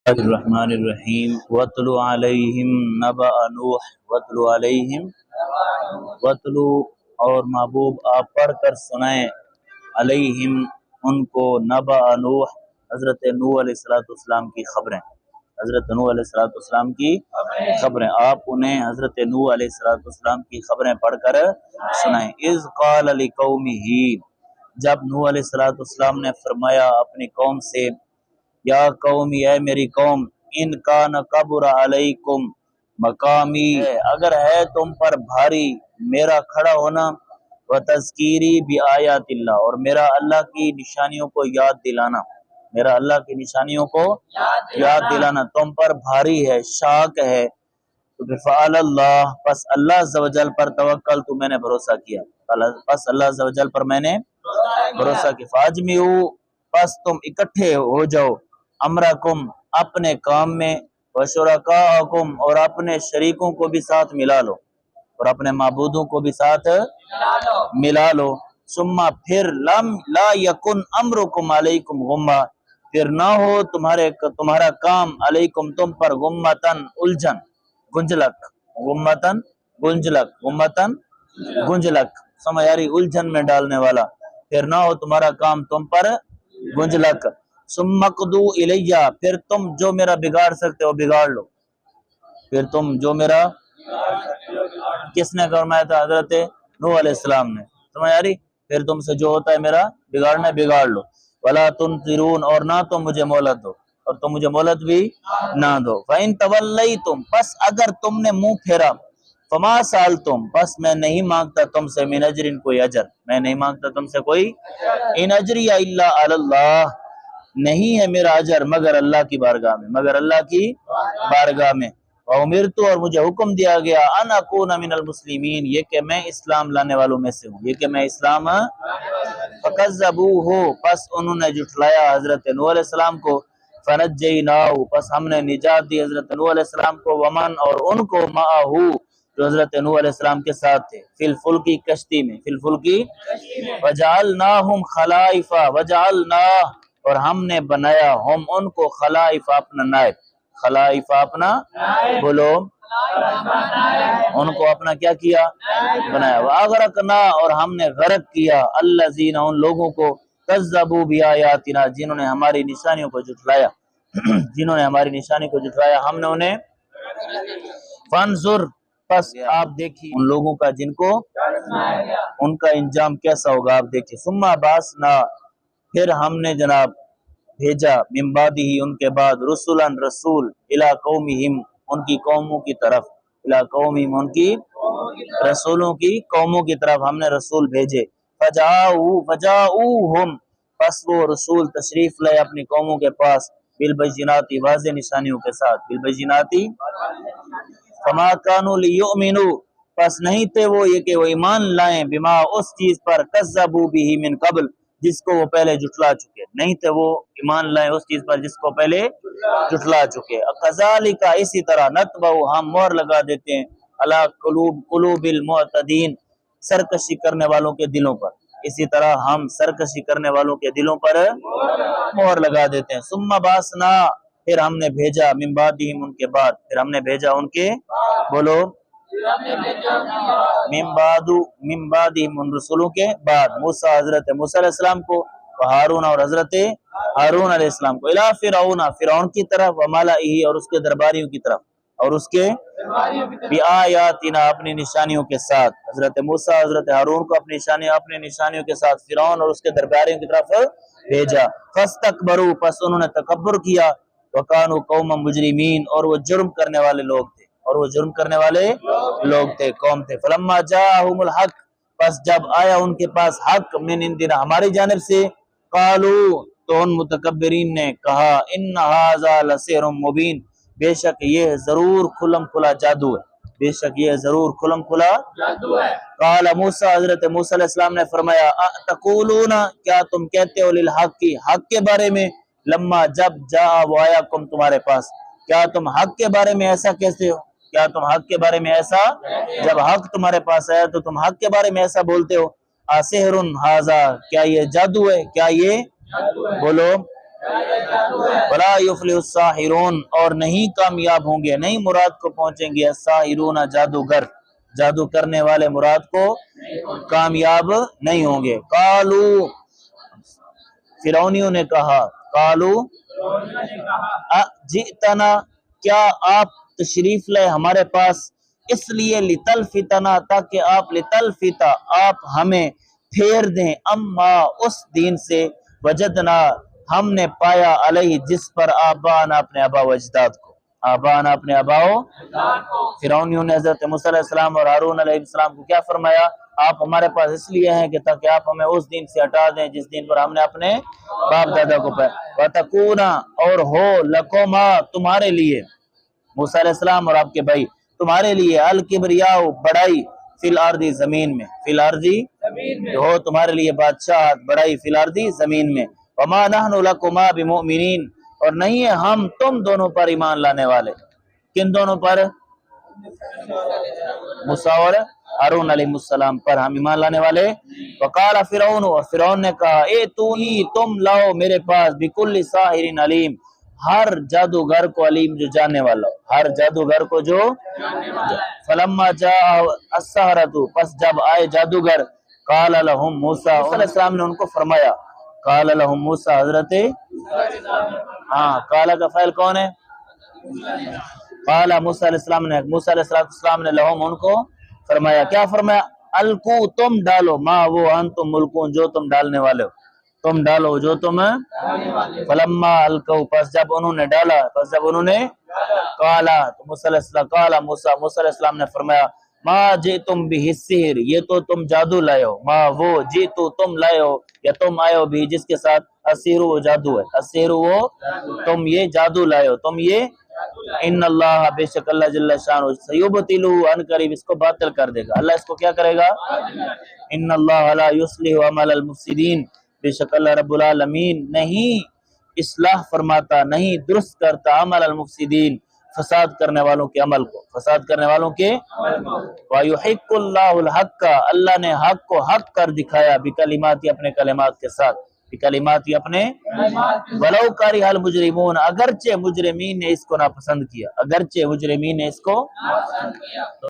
الرحمن الرحیم وَاتْلُ عَلَيْهِمْ نَبَأَ نوح وَاتْلُ عَلَيْهِمْ وَاتْلُ اور محبوب آپ پڑھ کر سنائیں علیہم ان کو نبأ نوح حضرت نوح علیہ السلام کی خبریں، حضرت نوح علیہ السلام کی خبریں آپ انہیں حضرت نوح علیہ السلام کی خبریں پڑھ کر سنائیں۔ اذ قال لقومہ جب نوح علیہ السلام نے فرمایا اپنی قوم سے، یا قومی اے میری قوم، ان کان کبر علیکم مقامی اگر ہے تم پر بھاری میرا کھڑا ہونا، و تذکیری بآیات اللہ اور میرا اللہ کی نشانیوں کو یاد دلانا، میرا اللہ کی نشانیوں کو یاد دلانا تم پر بھاری ہے، شاق ہے، تو فعل اللہ پس اللہ عز و جل پر توکل تو میں نے بھروسہ کیا، پس اللہ عز و جل پر میں نے بھروسہ کیا، فاجمعوا پس تم اکٹھے ہو جاؤ، امرکم اپنے کام میں، وشرکاءکم اور اپنے شریکوں کو بھی ساتھ ملا لو، اور اپنے معبودوں کو بھی ساتھ ملا لو، ثم پھر لا یکن امرکم علیکم غمہ پھر نہ ہو تمہارا کام علیکم تم پر غمتن الجھن گنجلک، غمتن گنجلک، غمتن گنجلک سمجھ یاری الجھن میں ڈالنے والا، پھر نہ ہو تمہارا کام تم پر گنجلک، ثم اقضوا الیہ پھر تم جو میرا بگاڑ سکتے ہو بگاڑ لو، پھر تم جو میرا کس نے فرمایا تھا؟ حضرت نوح علیہ السلام نے، سمجھ آ رہی؟ پھر تم سے جو ہوتا ہے میرا بگاڑنا بگاڑ لو، ولا تنظرون اور نہ تم مجھے مہلت دو، اور تم مجھے مہلت بھی نہ دو، فإن تولیتم پس اگر تم نے منہ پھیرا، فما سالتم پس میں نہیں مانگتا تم سے من اجر کوئی اجر، میں نہیں مانگتا تم سے کوئی، ان اجری الا علی اللہ نہیں ہے میرا اجر مگر اللہ کی بارگاہ میں، مگر اللہ کی بارگاہ میں، وامرت اور مجھے حکم دیا گیا ان اکون من المسلمین یہ کہ میں اسلام لانے والوں میں سے ہوں، یہ کہ میں اسلام فکذبوہ پس انہوں نے جھٹلایا حضرت نوح علیہ السلام کو، فنجیناہ پس ہم نے نجات دی حضرت نوح علیہ السلام کو، ومن اور ان کو معہو جو حضرت نوح علیہ السلام کے ساتھ تھے، فی الفلکی کشتی میں، فی الفلکی وجعلناہم خلائف وجعلنا اور ہم نے بنایا ہم ان کو خلائف اپنا نائب، خلائف اپنا بولو ان کو اپنا کیا کیا بنایا، واغرقنا اور ہم نے غرق کیا الذین ان لوگوں کو کذبوا بآیاتنا جنہوں نے ہماری نشانیوں کو جھٹلایا، جنہوں نے ہماری نشانی کو جھٹلایا ہم نے انہیں، فانظر پس آپ دیکھیے ان لوگوں کا جن کو ان کا انجام کیسا ہوگا آپ دیکھیے، ثم بعثنا پھر ہم نے جناب بھیجا من بعدہ ان کے بعد رسولن رسول الی قومہم ان کی قوموں کی طرف، الی قومہم ان کی رسولوں کی قوموں کی طرف ہم نے رسول بھیجے، فجاؤہم پس وہ رسول تشریف لائے اپنی قوموں کے پاس، بالبینات واضح نشانیوں کے ساتھ، بالبینات فما کانوا لیؤمنوا پس نہیں تھے وہ یہ کہ وہ ایمان لائیں، بما اس چیز پر کذبوا بہ من قبل جس کو وہ پہلے جھٹلا چکے، نہیں تھے وہ ایمان لائیں اس چیز پر جس کو پہلے جھٹلا چکے، کذالک اسی طرح نتبع ہم مہر لگا دیتے ہیں علی قلوب المعتدین سرکشی کرنے والوں کے دلوں پر، اسی طرح ہم سرکشی کرنے والوں کے دلوں پر مہر لگا دیتے ہیں، ثم بعثنا پھر ہم نے بھیجا من بعدہم ان کے بعد، پھر ہم نے بھیجا ان کے بولو من بعدہم ان رسولوں کے بعد، موسیٰ حضرت موسیٰ علیہ السلام کو، ہارون اور حضرت ہارون علیہ السلام کو، الی فرعون فرعون کی طرف، وملئہ اور اس کے درباریوں کی طرف، اور اس کے بآیاتنا اپنی نشانیوں کے ساتھ، حضرت موسیٰ حضرت ہارون کو اپنی نشانیوں کے ساتھ فرعون اور اس کے درباریوں کی طرف بھیجا، فاستکبروا پس انہوں نے تکبر کیا، وکانوا قوما مجرمین اور وہ جرم کرنے والے لوگ تھے، اور وہ جرم کرنے والے لوگ تھے قوم تھے، فلما جاءہم الحق پس جب آیا ان کے پاس حق من عندنا ہماری جانب سے، قالوا تو ان متکبرین نے کہا ان ھذا لسحر مبین بے شک یہ ضرور کھلم کھلا جادو ہے، بے شک یہ ضرور کھلم کھلا جادو ہے، قال موسیٰ حضرت موسیٰ علیہ السلام نے فرمایا تقولون کیا تم کہتے ہو للحق کی حق کے بارے میں، لما جب جا وہ آیا کم تمہارے پاس، کیا تم حق کے بارے میں ایسا کہتے ہو، کیا تم حق کے بارے میں ایسا جب حق تمہارے پاس آیا تو تم حق کے بارے میں ایسا بولتے ہو، اسحر ھذا کیا یہ جادو ہے، کیا یہ بولو ولا یفلح الساحرون، اور نہیں کامیاب ہوں گے، نہیں مراد کو پہنچیں گے الساحرون جادوگر، جادو کرنے والے مراد کو کامیاب نہیں ہوں گے۔ قالو، فرعونیوں نے کہا، قالو اجئتنا، کیا آپ تشریف لائے ہمارے پاس، اس لیے لتلفتنا، تاکہ آپ لتلفتا، آپ ہمیں پھیر دیں، اما اس دین سے، وجدنا ہم نے پایا، علیہ جس پر، آبانا اپنے آبا و اجداد کو، آبانا اپنے آبا و، فرعونیوں نے حضرت موسیٰ علیہ السلام اور ہارون علیہ السلام کو کیا فرمایا، آپ ہمارے پاس اس لیے ہیں کہ تاکہ آپ ہمیں اس دین سے ہٹا دیں جس دین پر ہم نے اپنے باپ دادا کو پایا، وَتَكُونَ، اور ہو، لَكُمَا، تمہارے لیے، موسیٰ علیہ السلام اور آپ کے بھائی، تمہارے لیے، الکبریاء، بڑائی، فی الارض، زمین میں، فی الارض، ہو تمہارے لیے بادشاہت، بڑائی، فی الارض، زمین میں، وما نحن لکما بمؤمنین، اور نہیں ہے ہم تم دونوں پر ایمان لانے والے، کن دونوں پر، موسیٰ اور ہارون علیہ السلام پر ہم ایمان لانے والے۔ وقال فرعون، اور فرعون نے کہا، ایتونی، تم لاؤ میرے پاس، بکل ساحر علیم، ہر جادوگر کو علیم جو جاننے والا ہو، ہر جادوگر کو جو، فلما جاء السحرۃ، پس جب آئے جادوگر، قال لهم موسیٰ، علیہ السلام نے ان کو فرمایا، قال لهم موسیٰ، حضرت، ہاں، قال کا فعل کون ہے، قال موسیٰ علیہ السلام نے، موسیٰ علیہ السلام نے لهم ان کو فرمایا، کیا فرمایا، القو، تم ڈالو، ما وہ، انتم ملکون، جو تم ڈالنے والے ہو، تم ڈالو جو تم، فلما القو، پس جب انہوں نے ڈالا، پس جب انہوں نے، قالا، تو موسیٰ علیہ السلام، قالا موسیٰ، موسیٰ علیہ السلام نے فرمایا، ما جئتم بہ السحر، یہ تو تم جادو لائے ہو، ما وہ، جئتو تم لائے ہو، یا تم آئے ہو بھی، جس کے ساتھ، السحر وہ جادو ہے، السحر وہ، تم یہ جادو لائے ہو، تم یہ، ان اللہ، بے شک اللہ جل شانہ، سیبطلہ، ان قریب اس کو باطل کر دے گا، اللہ اس کو کیا کرے گا، ان اللہ لا یصلح عمل المفسدین، بے شک اللہ رب العالمین نہیں اصلاح فرماتا، نہیں درست کرتا، عمل المفسدین، فساد کرنے والوں کے عمل کو، فساد کرنے والوں کے، وَيُحِقُّ اللَّهُ الْحَقَّ، اللہ نے حق کو حق کر دکھایا، بکلماتی، اپنے کلمات کے ساتھ، بکلماتی، اپنے، وَلَوْ كَرِهَ الْمُجْرِمُونَ، اگرچہ مجرمین نے اس کو ناپسند کیا، اگرچہ مجرمین نے اس کو